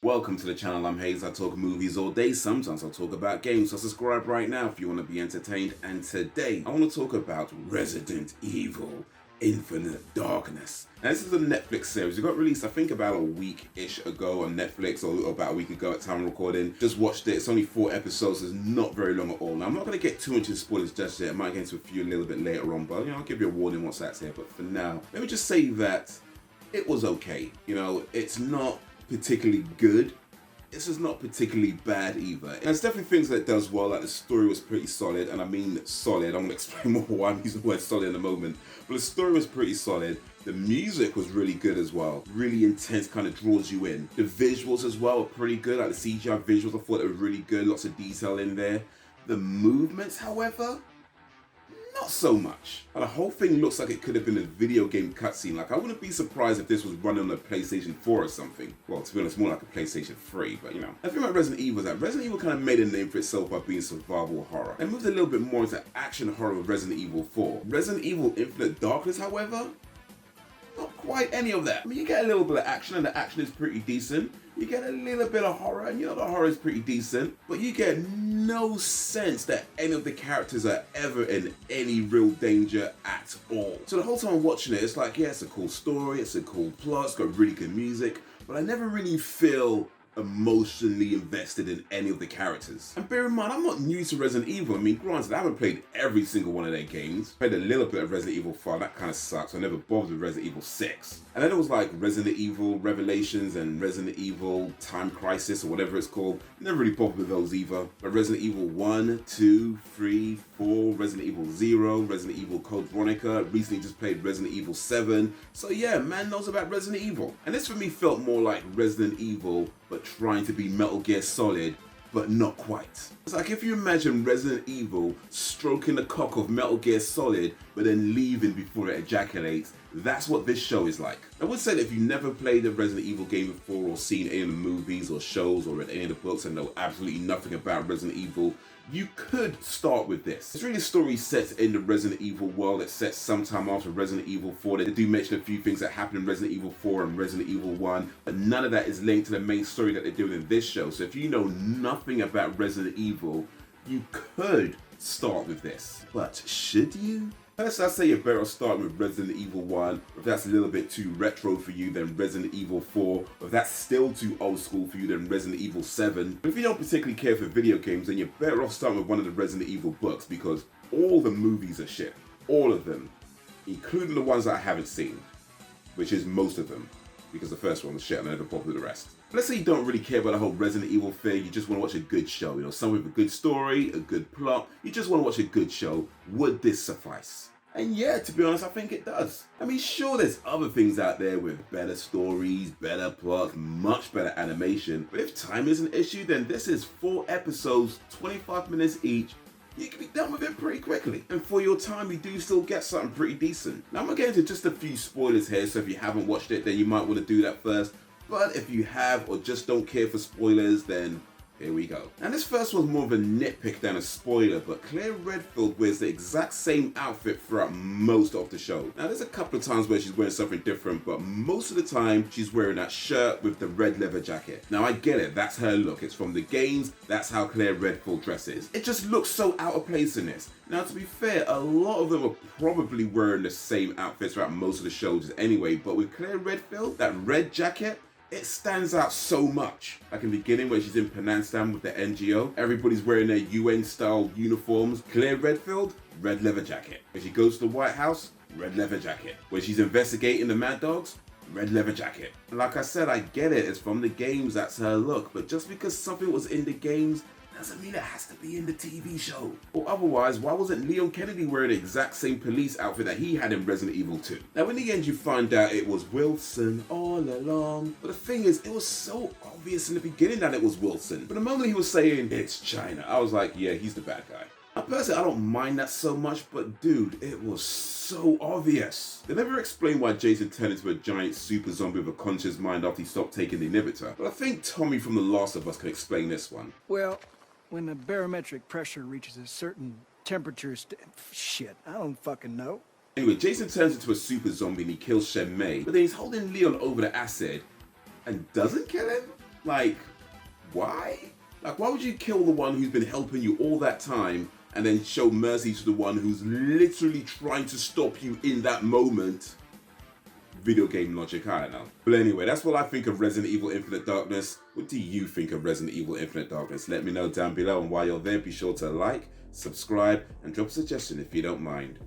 Welcome to the channel. I'm Hayes. I talk movies all day. Sometimes I'll talk about games, so subscribe right now if you want to be entertained. And today I want to talk about Resident Evil Infinite Darkness. Now this is a Netflix series. It got released I think about a week-ish ago on Netflix, or about a week ago at time of recording. Just watched it. It's only 4 episodes. It's not very long at all. Now I'm not going to get too much into spoilers just yet. I might get into a few a little bit later on, but I'll give you a warning once that's here. But for now, let me just say that it was okay. It's not particularly good. This is not particularly bad either. And there's definitely things that it does well, like the story was pretty solid, and I mean solid. I'm going to explain more why I'm using the word solid in a moment. But the story was pretty solid. The music was really good as well. Really intense, kind of draws you in. The visuals as well were pretty good. Like the CGI visuals, I thought they were really good. Lots of detail in there. The movements, however, not so much. And the whole thing looks like it could have been a video game cutscene. Like, I wouldn't be surprised if this was running on a PlayStation 4 or something. Well, to be honest, more like a PlayStation 3, but The thing about Resident Evil is that Resident Evil kind of made a name for itself by being survival horror. They moved a little bit more into action horror with Resident Evil 4. Resident Evil Infinite Darkness, however, not quite any of that. I mean, you get a little bit of action, and the action is pretty decent. You get a little bit of horror, and the horror is pretty decent, but you get no sense that any of the characters are ever in any real danger at all. So the whole time I'm watching it, it's like, yeah, it's a cool story, it's a cool plot, it's got really good music, but I never really feel emotionally invested in any of the characters. And bear in mind, I'm not new to Resident Evil. I mean, granted, I haven't played every single one of their games. Played a little bit of Resident Evil 5, that kind of sucks. I never bothered with Resident Evil 6. And then it was like Resident Evil Revelations and Resident Evil Time Crisis, or whatever it's called. Never really bothered with those either. But Resident Evil 1, 2, 3, 4, Resident Evil 0, Resident Evil Code Veronica, recently just played Resident Evil 7. So yeah, man knows about Resident Evil. And this for me felt more like Resident Evil, but trying to be Metal Gear Solid, but not quite. It's like if you imagine Resident Evil stroking the cock of Metal Gear Solid, but then leaving before it ejaculates. That's what this show is like. I would say that if you never played a Resident Evil game before, or seen any of the movies or shows, or read any of the books and know absolutely nothing about Resident Evil, you could start with this. It's really a story set in the Resident Evil world. It's set sometime after Resident Evil 4. They do mention a few things that happened in Resident Evil 4 and Resident Evil 1, but none of that is linked to the main story that they're doing in this show. So if you know nothing about Resident Evil, you could start with this. But should you? First, I'd say you're better off starting with Resident Evil 1. If that's a little bit too retro for you, then Resident Evil 4. If that's still too old school for you, then Resident Evil 7. But if you don't particularly care for video games, then you're better off starting with one of the Resident Evil books, because all the movies are shit. All of them. Including the ones that I haven't seen. Which is most of them. Because the first one was shit and I never bothered with the rest. But let's say you don't really care about the whole Resident Evil thing, you just want to watch a good show, something with a good story, a good plot, you just want to watch a good show. Would this suffice? And yeah, to be honest, I think it does. I mean, sure, there's other things out there with better stories, better plots, much better animation, but if time is an issue, then this is 4 episodes, 25 minutes each. You can be done with it pretty quickly. And for your time, you do still get something pretty decent. Now, I'm going to get into just a few spoilers here, so if you haven't watched it, then you might want to do that first. But if you have, or just don't care for spoilers, then here we go. And this first one's more of a nitpick than a spoiler, but Claire Redfield wears the exact same outfit throughout most of the show. Now, there's a couple of times where she's wearing something different, but most of the time, she's wearing that shirt with the red leather jacket. Now, I get it, that's her look. It's from the games, that's how Claire Redfield dresses. It just looks so out of place in this. Now, to be fair, a lot of them are probably wearing the same outfits throughout most of the shows anyway, but with Claire Redfield, that red jacket, it stands out so much. Like in the beginning where she's in Penang with the NGO, everybody's wearing their UN style uniforms. Claire Redfield, red leather jacket. When she goes to the White House, red leather jacket. When she's investigating the Mad Dogs, red leather jacket. And like I said, I get it, it's from the games, that's her look, but just because something was in the games doesn't mean it has to be in the TV show. Or otherwise, why wasn't Leon Kennedy wearing the exact same police outfit that he had in Resident Evil 2? Now in the end you find out it was Wilson all along. But the thing is, it was so obvious in the beginning that it was Wilson. But the moment he was saying, it's China, I was like, yeah, he's the bad guy. Now personally, I don't mind that so much, but dude, it was so obvious. They never explained why Jason turned into a giant super zombie with a conscious mind after he stopped taking the inhibitor. But I think Tommy from The Last of Us can explain this one. Well, when the barometric pressure reaches a certain temperature, shit, I don't fucking know. Anyway, Jason turns into a super zombie and he kills Shen Mei, but then he's holding Leon over the acid and doesn't kill him? Like, why? Like, why would you kill the one who's been helping you all that time and then show mercy to the one who's literally trying to stop you in that moment? Video game logic, I don't know. But anyway, that's what I think of Resident Evil Infinite Darkness. What do you think of Resident Evil Infinite Darkness? Let me know down below, and while you're there, be sure to like, subscribe, and drop a suggestion if you don't mind.